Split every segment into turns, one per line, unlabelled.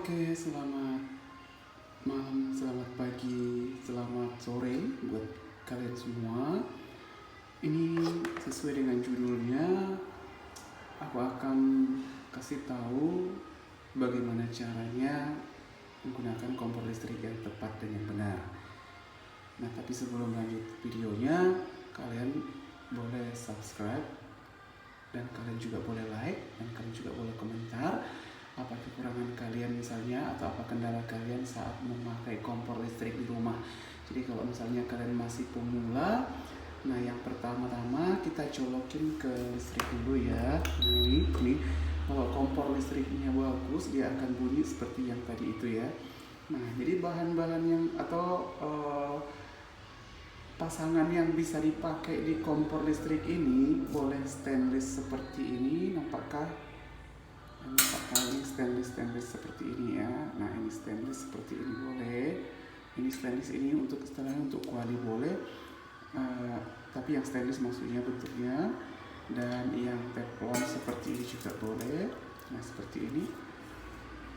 Oke, selamat malam, selamat pagi, selamat sore buat kalian semua. Ini sesuai dengan judulnya, aku akan kasih tahu bagaimana caranya menggunakan kompor listrik yang tepat dan yang benar. Nah, tapi sebelum lanjut videonya, kalian boleh subscribe dan kalian juga boleh like dan kalian juga boleh komentar apa kekurangan kalian misalnya atau apa kendala kalian saat memakai kompor listrik di rumah. Jadi kalau misalnya kalian masih pemula, nah yang pertama-tama kita colokin ke listrik dulu ya. Nah ini kalau kompor listriknya bagus, dia akan bunyi seperti yang tadi itu ya. Nah jadi bahan-bahan yang atau pasangan yang bisa dipakai di kompor listrik ini boleh stainless seperti ini, nampakkah? Ini stainless seperti ini ya. Nah ini stainless seperti ini boleh. Ini stainless ini untuk istilahnya untuk kuali boleh. Tapi yang stainless maksudnya bentuknya. Dan yang teflon seperti ini juga boleh. Nah seperti ini.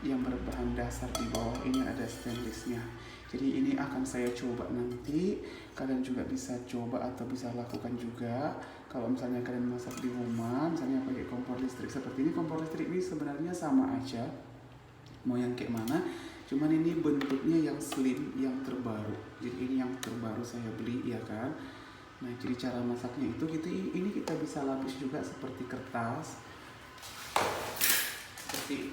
Yang berbahan dasar di bawah ini ada stainlessnya. Jadi ini akan saya coba nanti. Kalian juga bisa coba atau bisa lakukan juga. Kalau misalnya kalian masak di rumah, misalnya pakai kompor listrik seperti ini. Kompor listrik ini sebenarnya sama aja, mau yang kayak mana, cuman ini bentuknya yang slim, yang terbaru. Jadi ini yang terbaru saya beli ya kan. Nah jadi cara masaknya itu gitu, ini kita bisa lapis juga seperti kertas.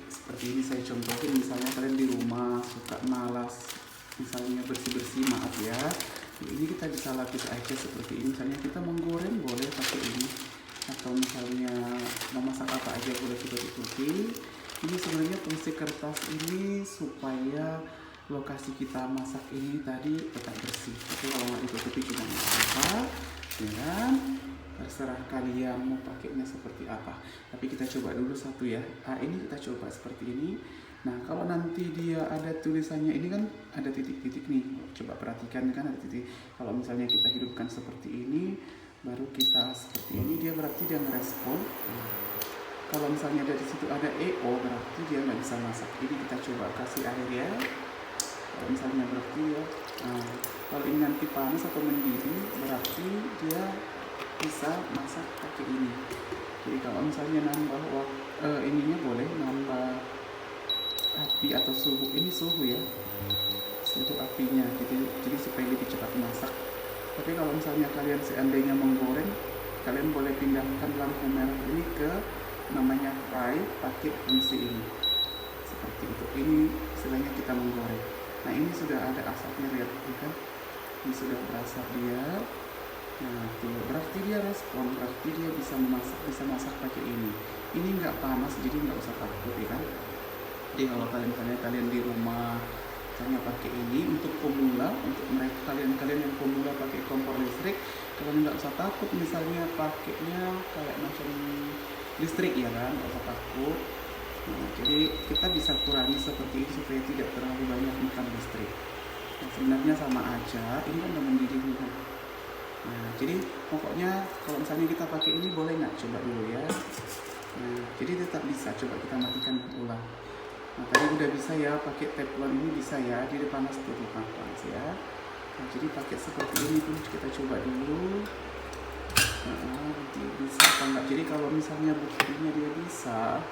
Seperti ini saya contohin, misalnya kalian di rumah suka malas misalnya bersih-bersih, maaf ya. Ini kita bisa lapis aja seperti ini. Misalnya kita menggoreng boleh pakai ini, atau misalnya memasak apa aja boleh kita tutupi. Ini sebenarnya fungsi kertas ini supaya lokasi kita masak ini tadi tetap bersih. Tapi kalau nggak ditutupi juga nggak apa-apa, ya kan? Terserah kalian mau pakainya seperti apa. Tapi kita coba dulu satu ya. Ini kita coba seperti ini. Nah kalau nanti dia ada tulisannya, ini kan ada titik-titik nih, coba perhatikan kan ada titik. Kalau misalnya kita hidupkan seperti ini, baru kita seperti ini, dia berarti dia ngerespon. Kalau misalnya dari situ ada EO, berarti dia nggak bisa masak. Ini kita coba kasih air ya. Kalau misalnya berarti ya, kalau ini nanti panas atau mendidih, berarti dia bisa masak pakai ini. Jadi kalau misalnya nambah ininya boleh nambah api atau suhu, ini suhu ya, suhu apinya, jadi supaya lebih cepat masak. Tapi kalau misalnya kalian seandainya menggoreng, kalian boleh pindahkan lampu merah ini ke namanya fry, pakai fungsi ini seperti itu. Ini istilahnya kita menggoreng. Nah ini sudah ada asapnya, lihat kan, ini sudah berasap dia. Nah tuh berarti dia respon, berarti dia bisa masak pakai ini. Ini nggak panas, jadi nggak usah takut ya kan. Jadi kalau kalian di rumah misalnya pakai ini untuk pemula, untuk mereka kalian yang pemula pakai kompor listrik, kalian nggak usah takut misalnya pakainya kayak macam listrik ya kan, nggak usah takut. Nah, jadi kita bisa kurangi seperti ini supaya tidak terlalu banyak makan listrik. Nah, sebenarnya sama aja, ini kan udah mendidih juga. Nah jadi pokoknya kalau misalnya kita pakai ini boleh nggak, coba dulu ya. Nah jadi tetap bisa, coba kita matikan ulang. Nah tadi udah bisa ya, pakai teflon ini bisa ya, dia panas tuh, panas ya. Nah jadi pakai seperti ini pun kita coba dulu. Nanti bisa apa enggak. Jadi kalau misalnya buktinya dia bisa,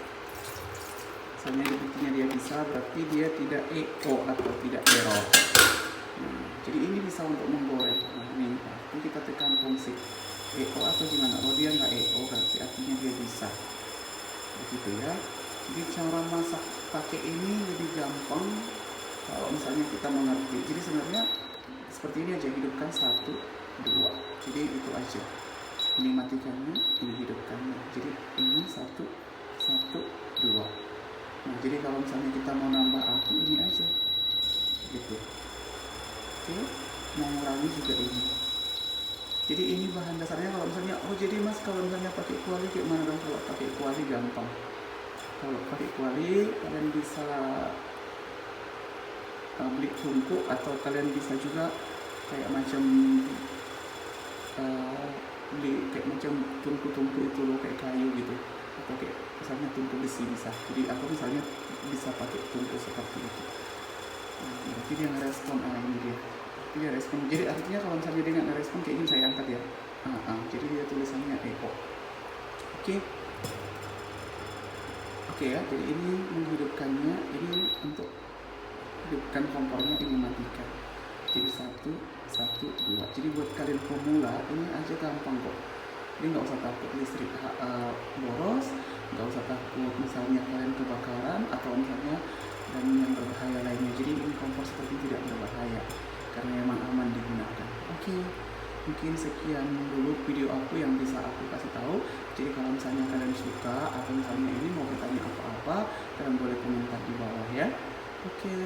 berarti dia tidak EO atau tidak error. Nah, jadi ini bisa untuk menggoreng. Nah ini berarti kita tekan fungsi EO atau gimana. Kalau dia nggak EO berarti artinya dia bisa, begitu ya. Jadi cara masak pakai ini lebih gampang kalau misalnya kita mengerti. Jadi sebenarnya seperti ini aja, hidupkan 1, 2. Jadi itu aja. Ini matikannya, ini hidupkannya. Jadi ini 1, 2. Nah jadi kalau misalnya kita mau nambah api, ini aja gitu. Oke, mengurangi juga ini. Jadi ini bahan dasarnya. Kalau misalnya jadi mas kalau misalnya pakai kuali gimana dong? Kalau pakai kuali gampang. Kalau pakai kuali kalian bisa beli tungku, atau kalian bisa juga kayak macam beli kayak macam tungku itu loh, kayak kayu gitu. atau kayak misalnya tungku besi bisa, jadi aku misalnya bisa pakai tungku seperti itu. Nah, berarti dia ngerespon, ini dia respon. Jadi artinya kalau misalnya dia nggak ngerespon kayak gini, saya angkat ya. Jadi dia tulisannya echo. Oke. Oke ya, jadi ini menghidupkannya, ini untuk hidupkan kompornya, ini matikan. Jadi 1, 1, 2. Jadi buat kalian pemula ini aja gampang kok. Jadi nggak usah takut listrik boros, nggak usah takut misalnya kalian kebakaran atau misalnya dan yang berbahaya lainnya. Jadi ini kompor seperti tidak berbahaya karena memang aman digunakan. Oke, mungkin sekian dulu video aku yang bisa aku kasih tahu. Jadi kalau misalnya kalian suka atau misalnya ini mau bertanya apa-apa, kalian boleh komentar di bawah ya. Oke.